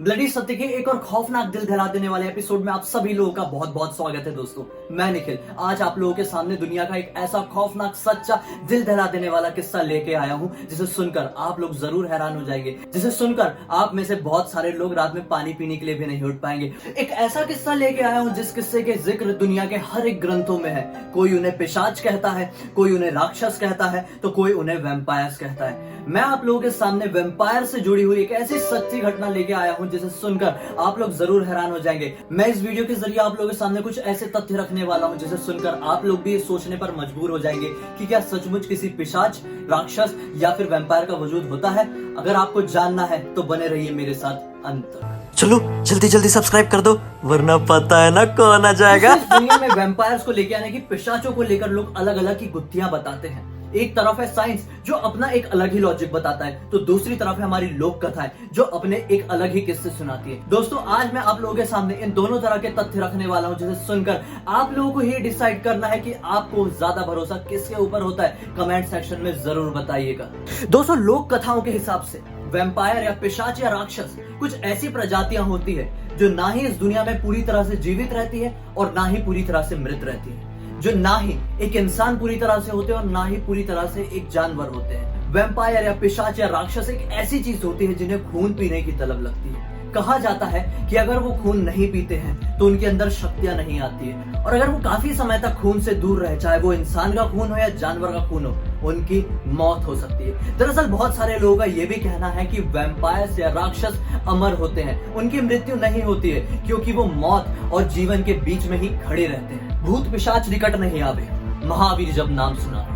Bloody सत्य के एक और खौफनाक दिल दहला देने वाले एपिसोड में आप सभी लोगों का बहुत बहुत स्वागत है दोस्तों। मैं निखिल आज आप लोगों के सामने दुनिया का एक ऐसा खौफनाक सच्चा दिल दहला देने वाला किस्सा लेके आया हूं जिसे सुनकर आप लोग जरूर हैरान हो जाएंगे, जिसे सुनकर आप में से बहुत सारे लोग रात में पानी पीने के लिए भी नहीं उठ पाएंगे। एक ऐसा किस्सा लेके आया हूं जिस किस्से के जिक्र दुनिया के हर एक ग्रंथों में है। कोई उन्हें पिशाच कहता है, कोई उन्हें राक्षस कहता है, तो कोई उन्हें वैम्पायर्स कहता है। मैं आप लोगों के सामने वैम्पायर से जुड़ी हुई एक ऐसी सच्ची घटना लेके आया हूं जिसे सुनकर आप लोग जरूर हैरान हो जाएंगे। मैं इस वीडियो के जरिए आप लोगों के सामने कुछ ऐसे तथ्य रखने वाला हूं जिसे सुनकर आप लोग भी सोचने पर मजबूर हो जाएंगे कि क्या सचमुच किसी पिशाच, राक्षस या फिर वैम्पायर का वजूद होता है। अगर आपको जानना है तो बने रहिए मेरे साथ अंत तक। चलो जल्दी जल्दी सब्सक्राइब कर दो वरना पता है ना कौन आ जाएगा। इस दुनिया में वैम्पायर्स को लेके आने की, पिशाचों को लेकर लोग अलग अलग की गुत्थियां बताते हैं। एक तरफ है साइंस जो अपना एक अलग ही लॉजिक बताता है, तो दूसरी तरफ है हमारी लोक कथाएं जो अपने एक अलग ही किस्से सुनाती है। दोस्तों आज मैं आप लोगों के सामने इन दोनों तरह के तथ्य रखने वाला हूं जिसे सुनकर आप लोगों को ही डिसाइड करना है कि आपको ज्यादा भरोसा किसके ऊपर होता है। कमेंट सेक्शन में जरूर बताइएगा। दोस्तों लोक कथाओं के हिसाब से वैम्पायर या पिशाच या राक्षस कुछ ऐसी प्रजातियां होती है जो ना ही इस दुनिया में पूरी तरह से जीवित रहती है और ना ही पूरी तरह से मृत रहती है, जो ना ही एक इंसान पूरी तरह से होते हैं और ना ही पूरी तरह से एक जानवर होते हैं। वैम्पायर या पिशाच या राक्षस एक ऐसी चीज होती है जिन्हें खून पीने की तलब लगती है। कहा जाता है कि अगर वो खून नहीं पीते हैं तो उनके अंदर शक्तियां नहीं आती है, और अगर वो काफी समय तक खून से दूर रहे, चाहे वो इंसान का खून हो या जानवर का खून हो, उनकी मौत हो सकती है। दरअसल बहुत सारे लोगों का ये भी कहना है कि वैम्पायर्स या राक्षस अमर होते हैं, उनकी मृत्यु नहीं होती है क्योंकि वो मौत और जीवन के बीच में ही खड़े रहते हैं। भूत पिशाच निकट नहीं आवे, महावीर जब नाम सुना।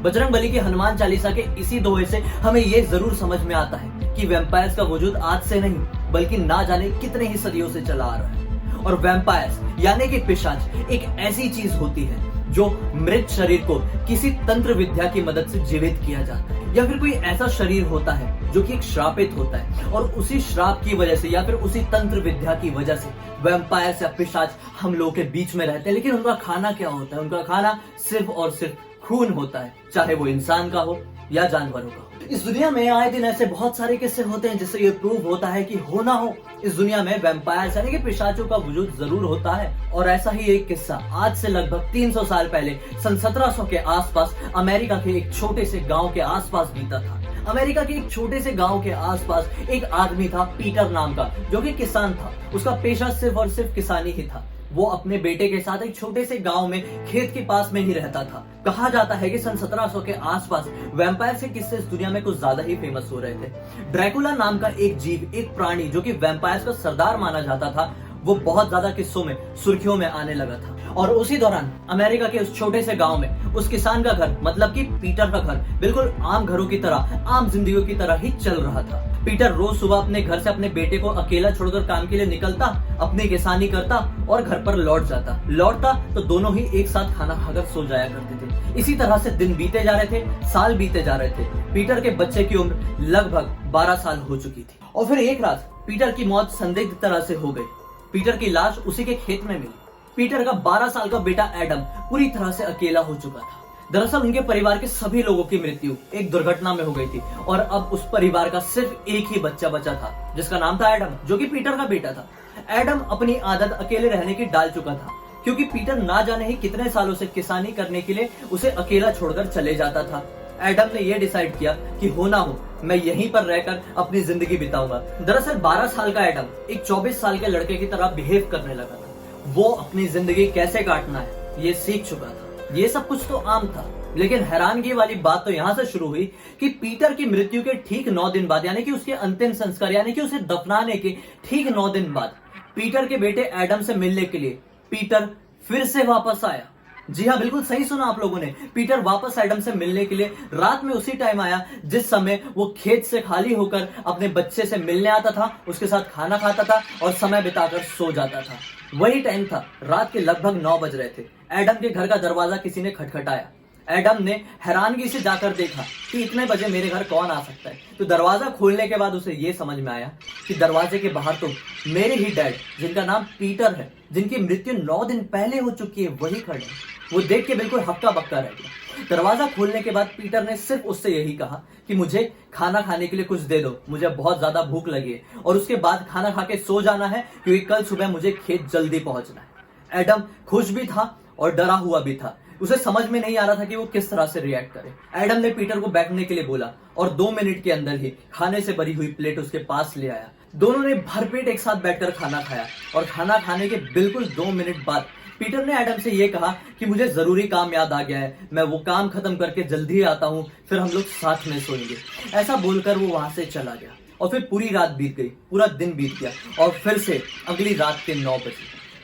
बजरंग बली की हनुमान चालीसा के इसी दोहे से हमें ये जरूर समझ में आता है कि वैम्पायर्स का वजूद आज से नहीं बल्कि ना जाने कितने ही सदियों से चला आ रहा है। और वैम्पायर्स यानी कि पिशाच एक ऐसी चीज होती है जो मृत शरीर को किसी तंत्र विद्या की मदद से जीवित किया जाता है, या फिर कोई ऐसा शरीर होता है जो कि एक श्रापित होता है और उसी श्राप की वजह से या फिर उसी तंत्र विद्या की वजह से वैम्पायर्स या पिशाच हम लोगों के बीच में रहते हैं। लेकिन उनका खाना क्या होता है? उनका खाना सिर्फ और सिर्फ खून होता है, चाहे वो इंसान का हो या जानवरों का हो। इस दुनिया में आए दिन ऐसे बहुत सारे किस्से होते हैं जिससे ये प्रूव होता है कि हो ना हो इस दुनिया में वैम्पायर्स यानी कि पिशाचों का वजूद जरूर होता है। और ऐसा ही एक किस्सा आज से लगभग 300 साल पहले सन 1700 के आसपास अमेरिका के एक छोटे से गांव के आसपास बीता था। अमेरिका के एक छोटे से गांव के आसपास एक आदमी था पीटर नाम का, जो कि किसान था। उसका पेशा सिर्फ और सिर्फ किसानी ही था। वो अपने बेटे के साथ एक छोटे से गांव में खेत के पास में ही रहता था। कहा जाता है कि सन 1700 के आसपास वैम्पायर के किस्से इस दुनिया में कुछ ज्यादा ही फेमस हो रहे थे। ड्रैकुला नाम का एक जीव, एक प्राणी जो कि वैम्पायर का सरदार माना जाता था, वो बहुत ज्यादा किस्सों में सुर्खियों में आने लगा था। और उसी दौरान अमेरिका के उस छोटे से गांव में उस किसान का घर मतलब कि पीटर का घर बिल्कुल आम घरों की तरह, आम जिंदगी की तरह ही चल रहा था। पीटर रोज सुबह अपने घर से अपने बेटे को अकेला छोड़कर काम के लिए निकलता, अपनी किसानी करता और घर पर लौटता तो दोनों ही एक साथ खाना खाकर सो जाया करते थे। इसी तरह से दिन बीते जा रहे थे, साल बीते जा रहे थे। पीटर के बच्चे की उम्र लगभग 12 साल हो चुकी थी और फिर एक रात पीटर की मौत संदिग्ध तरह से हो गई। पीटर की लाश उसी के खेत में मिली। पीटर का 12 साल का बेटा एडम पूरी तरह से अकेला हो चुका था। दरअसल उनके परिवार के सभी लोगों की मृत्यु एक दुर्घटना में हो गई थी और अब उस परिवार का सिर्फ एक ही बच्चा बचा था जिसका नाम था एडम, जो कि पीटर का बेटा था। एडम अपनी आदत अकेले रहने की डाल चुका था क्योंकि पीटर ना जाने ही कितने सालों से किसानी करने के लिए उसे अकेला छोड़कर चले जाता था। एडम ने यह डिसाइड किया कि हो ना हो मैं यहीं पर रहकर अपनी जिंदगी बिताऊंगा। दरअसल 12 साल का एडम एक 24 साल के लड़के की तरह बिहेव करने लगा था। वो अपनी जिंदगी कैसे काटना है ये सीख चुका था। ये सब कुछ तो आम था, लेकिन हैरानगी वाली बात तो यहाँ से शुरू हुई कि पीटर की मृत्यु के ठीक 9 दिन बाद यानी कि उसके अंतिम संस्कार यानी कि उसे दफनाने के ठीक 9 दिन बाद पीटर के बेटे एडम से मिलने के लिए पीटर फिर से वापस आया। जी हाँ, बिल्कुल सही सुना आप लोगों ने। पीटर वापस एडम से मिलने के लिए रात में उसी टाइम आया जिस समय वो खेत से खाली होकर अपने बच्चे से मिलने आता था, उसके साथ खाना खाता था और समय बिताकर सो जाता था। वही टाइम था, रात के लगभग 9 बज रहे थे। एडम के घर का दरवाजा किसी ने खटखटाया। एडम ने हैरानगी से जाकर देखा कि इतने बजे मेरे घर कौन आ सकता है। तो दरवाजा खोलने के बाद उसे ये समझ में आया कि दरवाजे के बाहर तो मेरे ही डैड, जिनका नाम पीटर है, जिनकी मृत्यु 9 दिन पहले हो चुकी है, वही खड़े हैं। वो देख के बिल्कुल हक्का बक्का रह गया। दरवाजा खोलने के बाद पीटर ने सिर्फ उससे यही कहा कि मुझे खाना खाने के लिए कुछ दे दो, मुझे बहुत ज्यादा भूख लगी है, और उसके बाद खाना खा के सो जाना है क्योंकि कल सुबह मुझे खेत जल्दी पहुंचना है। एडम खुश भी था और डरा हुआ भी था। उसे समझ में नहीं आ रहा था कि वो किस तरह से रिएक्ट करे। एडम ने पीटर को बैठने के लिए बोला और 2 मिनट के अंदर ही खाने से भरी हुई प्लेट उसके पास ले आया। दोनों ने भरपेट एक साथ बैठकर खाना खाया और खाना खाने के बिल्कुल 2 मिनट बाद पीटर ने एडम से ये कहा कि मुझे जरूरी काम याद आ गया है, मैं वो काम खत्म करके जल्दी आता हूँ, फिर हम लोग साथ में सोएंगे। ऐसा बोलकर वो वहां से चला गया और फिर पूरी रात बीत गई, पूरा दिन बीत गया और फिर से अगली रात के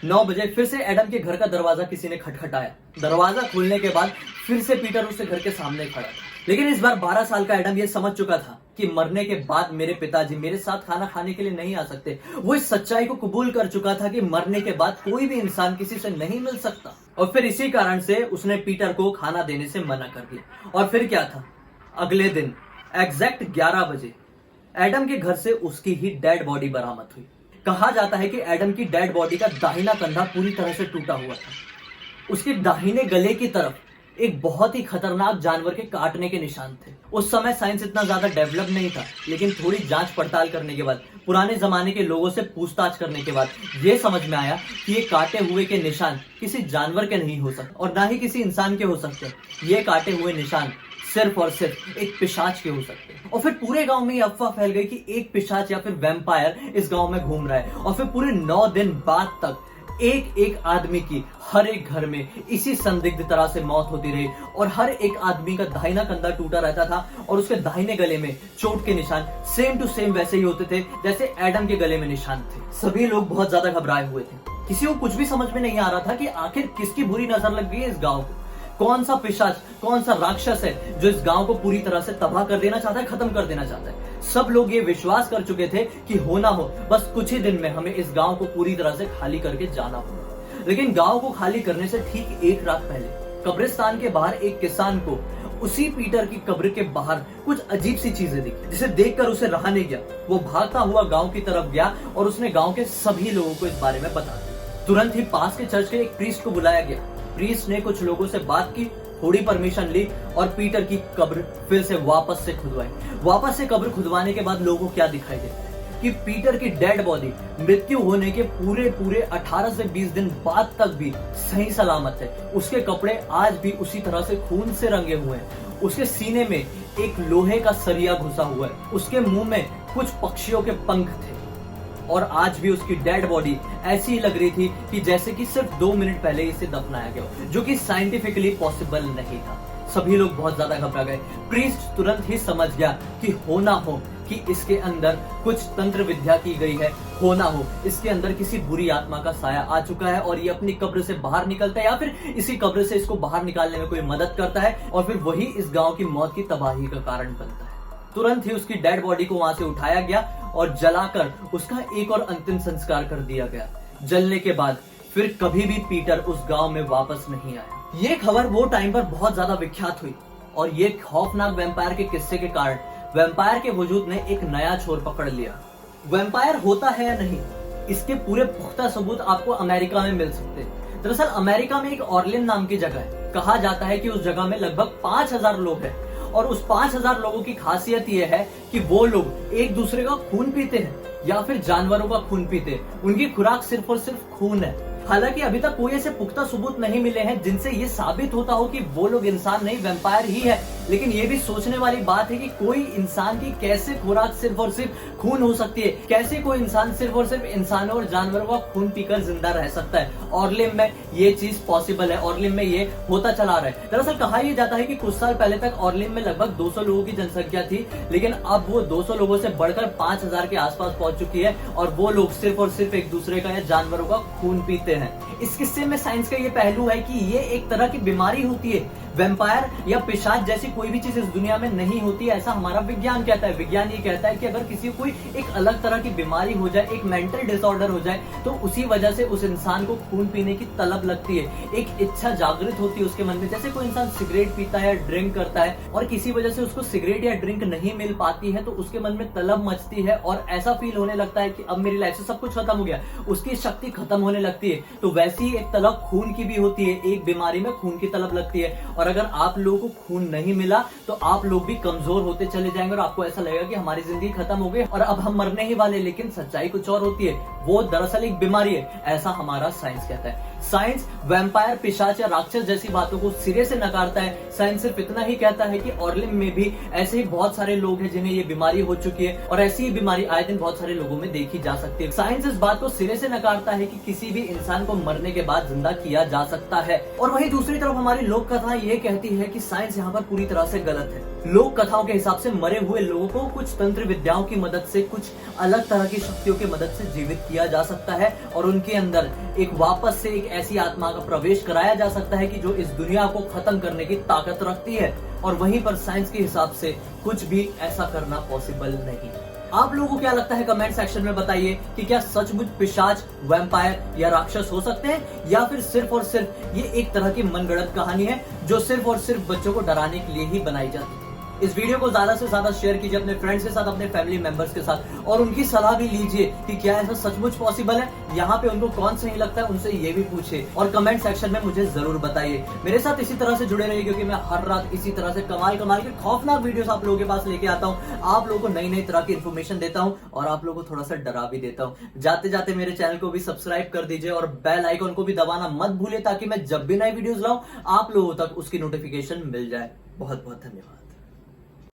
9 बजे फिर से एडम के घर का दरवाजा किसी ने खटखटाया। दरवाजा खोलने के बाद फिर से पीटर उसके घर के सामने खड़ा था। लेकिन इस बार 12 साल का एडम ये समझ चुका था कि मरने के बाद मेरे पिताजी मेरे साथ खाना खाने के लिए नहीं आ सकते। वो इस सच्चाई को कबूल कर चुका था कि मरने के बाद कोई भी इंसान किसी से नहीं मिल सकता, और फिर इसी कारण से उसने पीटर को खाना देने से मना कर दिया। और फिर क्या था, अगले दिन एग्जैक्ट 11 बजे एडम के घर से उसकी ही डेड बॉडी बरामद हुई। कहा जाता है कि एडम की डेड बॉडी का दाहिना कंधा पूरी तरह से टूटा हुआ था। उसके दाहिने गले की तरफ एक बहुत ही खतरनाक जानवर के काटने के निशान थे। उस समय साइंस इतना ज्यादा डेवलप नहीं था, लेकिन थोड़ी जांच पड़ताल करने के बाद, पुराने जमाने के लोगों से पूछताछ करने के बाद यह समझ में आया कि ये काटे हुए के निशान किसी जानवर के नहीं हो सकते और ना ही किसी इंसान के हो सकते। ये काटे हुए निशान सिर्फ और सिर्फ एक पिशाच के हो सकते हैं। और फिर पूरे गांव में ये अफवाह फैल गई कि एक पिशाच या फिर वैम्पायर इस गांव में घूम रहा है। और फिर पूरे 9 दिन बाद तक एक आदमी की हर एक घर में इसी संदिग्ध तरह से मौत होती रही और हर एक आदमी का दाहिना कंधा टूटा रहता था और उसके दाहिने गले में चोट के निशान सेम टू सेम वैसे ही होते थे जैसे एडम के गले में निशान थे। सभी लोग बहुत ज्यादा घबराए हुए थे। किसी को कुछ भी समझ में नहीं आ रहा था कि आखिर किसकी बुरी नजर लग गई है इस गांव को। कौन सा पिशाच, कौन सा राक्षस है जो इस गांव को पूरी तरह से तबाह कर देना चाहता है, खत्म कर देना चाहता है। सब लोग ये विश्वास कर चुके थे कि होना हो बस कुछ ही दिन में हमें इस गांव को पूरी तरह से खाली करके जाना होगा। लेकिन गांव को खाली करने से ठीक एक रात पहले कब्रिस्तान के बाहर एक किसान को उसी पीटर की कब्र के बाहर कुछ अजीब सी चीजें दिखी, जिसे देखकर उसे रहा नहीं गया। वो भागता हुआ गांव की तरफ गया और उसने गांव के सभी लोगों को इस बारे में बता दिया। तुरंत ही पास के चर्च के एक प्रीस्ट को बुलाया गया। प्रीस्ट ने कुछ लोगों से बात की, थोड़ी परमिशन ली और पीटर की कब्र फिर से वापस से खुदवाई। वापस से कब्र खुदवाने के बाद लोगों को क्या दिखाई देता है कि पीटर की डेड बॉडी मृत्यु होने के पूरे 18 से 20 दिन बाद तक भी सही सलामत है। उसके कपड़े आज भी उसी तरह से खून से रंगे हुए हैं। उसके सीने में एक लोहे का सरिया घुसा हुआ है। उसके मुंह में कुछ पक्षियों के पंख थे और आज भी उसकी डेड बॉडी ऐसी ही लग रही थी कि जैसे कि सिर्फ 2 मिनट पहले इसे दफनाया गया, जो कि साइंटिफिकली पॉसिबल नहीं था। सभी लोग बहुत ज्यादा घबरा गए। प्रीस्ट तुरंत ही समझ गया कि होना हो कि इसके अंदर कुछ तंत्र विद्या की गई है, होना हो इसके अंदर किसी बुरी आत्मा का साया आ चुका है और ये अपनी कब्र से बाहर निकलता है या फिर इसी कब्र से इसको बाहर निकालने में कोई मदद करता है और फिर वही इस गांव की मौत की तबाही का कारण बनता है। तुरंत ही उसकी डेड बॉडी को वहां से उठाया गया और जलाकर उसका एक और अंतिम संस्कार कर दिया गया। जलने के बाद फिर कभी भी पीटर उस गांव में वापस नहीं आया। ये खबर वो टाइम पर बहुत ज्यादा विख्यात हुई और ये खौफनाक वैम्पायर के किस्से के कारण वैम्पायर के वजूद ने एक नया छोर पकड़ लिया। वैम्पायर होता है या नहीं, इसके पूरे पुख्ता सबूत आपको अमेरिका में मिल सकते हैं। दरअसल अमेरिका में एक ऑर्लिन नाम की जगह है। कहा जाता है कि उस जगह में लगभग 5000 लोग हैं और उस 5000 लोगों की खासियत यह है कि वो लोग एक दूसरे का खून पीते हैं या फिर जानवरों का खून पीते हैं। उनकी खुराक सिर्फ और सिर्फ खून है। हालांकि अभी तक कोई ऐसे पुख्ता सबूत नहीं मिले हैं जिनसे ये साबित होता हो कि वो लोग इंसान नहीं वैम्पायर ही है। लेकिन ये भी सोचने वाली बात है कि कोई इंसान की कैसे खुराक सिर्फ और सिर्फ खून हो सकती है। कैसे कोई इंसान सिर्फ और सिर्फ इंसानों और जानवरों का खून पीकर जिंदा रह सकता है। ऑर्लिन में ये चीज पॉसिबल है, ऑर्लिन में ये होता चला रहा है। दरअसल कहा यह जाता है कि कुछ साल पहले तक ऑर्लिन में लगभग 200 लोगों की जनसंख्या थी, लेकिन अब वो 200 लोगों से बढ़कर 5000 के आसपास पहुंच चुकी है और वो लोग सिर्फ और सिर्फ एक दूसरे का या जानवरों का खून पीते हैं। इस किस्से में साइंस का ये पहलू है कि ये एक तरह की बीमारी होती है। वैम्पायर या पिशाच जैसी कोई भी चीज इस दुनिया में नहीं होती, ऐसा हमारा विज्ञान कहता है। विज्ञान ये कहता है कि अगर किसी को कोई एक अलग तरह की बीमारी हो जाए, एक मेंटल डिसऑर्डर हो जाए, तो उसी वजह से उस इंसान को खून पीने की तलब लगती है, एक इच्छा जागृत होती है उसके मन में। जैसे कोई इंसान सिगरेट पीता है, ड्रिंक करता है और किसी वजह से उसको सिगरेट या ड्रिंक नहीं मिल पाती है, तो उसके मन में तलब मचती है और ऐसा फील होने लगता है कि अब मेरी लाइफ से सब कुछ खत्म हो गया, उसकी शक्ति खत्म होने लगती है। तो वैसी ही एक तलब खून की भी होती है, एक बीमारी में खून की तलब लगती है। और अगर आप लोगों को खून नहीं मिला तो आप लोग भी कमजोर होते चले जाएंगे और आपको ऐसा लगेगा कि हमारी जिंदगी खत्म हो गई और अब हम मरने ही वाले। लेकिन सच्चाई कुछ और होती है, वो दरअसल एक बीमारी है, ऐसा हमारा साइंस कहता है। साइंस वैम्पायर, पिशाच या राक्षस जैसी बातों को सिरे से नकारता है। साइंस सिर्फ इतना ही कहता है कि ऑर्लिम में भी ऐसे ही बहुत सारे लोग हैं जिन्हें ये बीमारी हो चुकी है और ऐसी ही बीमारी आए दिन बहुत सारे लोगों में देखी जा सकती है। साइंस इस बात को सिरे से नकारता है कि किसी भी इंसान को मरने के बाद जिंदा किया जा सकता है। और वहीं दूसरी तरफ हमारी लोक कथा ये कहती है कि साइंस यहाँ पर पूरी तरह से गलत है। लोक कथाओं के हिसाब से मरे हुए लोगों को कुछ तंत्र विद्याओं की मदद से, कुछ अलग तरह की शक्तियों की मदद से जीवित किया जा सकता है और उनके अंदर एक वापस से एक ऐसी आत्मा का प्रवेश कराया जा सकता है कि जो इस दुनिया को खत्म करने की ताकत रखती है। और वहीं पर साइंस के हिसाब से कुछ भी ऐसा करना पॉसिबल नहीं। आप लोगों को क्या लगता है कमेंट सेक्शन में बताइए कि क्या सचमुच पिशाच, वैम्पायर या राक्षस हो सकते हैं, या फिर सिर्फ और सिर्फ ये एक तरह की मनगढ़ंत कहानी है जो सिर्फ और सिर्फ बच्चों को डराने के लिए ही बनाई जाती है। इस वीडियो को ज्यादा से ज्यादा शेयर कीजिए अपने फ्रेंड्स के साथ, अपने फैमिली मेंबर्स के साथ, और उनकी सलाह भी लीजिए कि क्या ऐसा सचमुच पॉसिबल है। यहाँ पे उनको कौन सही लगता है उनसे ये भी पूछिए और कमेंट सेक्शन में मुझे जरूर बताइए। मेरे साथ इसी तरह से जुड़े रहिए क्योंकि मैं हर रात इसी तरह से कमाल कमाल के खौफनाक वीडियोस आप लोगों के पास लेके आता हूँ। आप लोगों को नई नई तरह की इन्फॉर्मेशन देता हूँ और आप लोगों को थोड़ा सा डरा भी देता हूँ। जाते जाते मेरे चैनल को भी सब्सक्राइब कर दीजिए और बेल आइकन को भी दबाना मत भूलिए ताकि मैं जब भी नई वीडियोस लाऊं आप लोगों तक उसकी नोटिफिकेशन मिल जाए। बहुत बहुत धन्यवाद।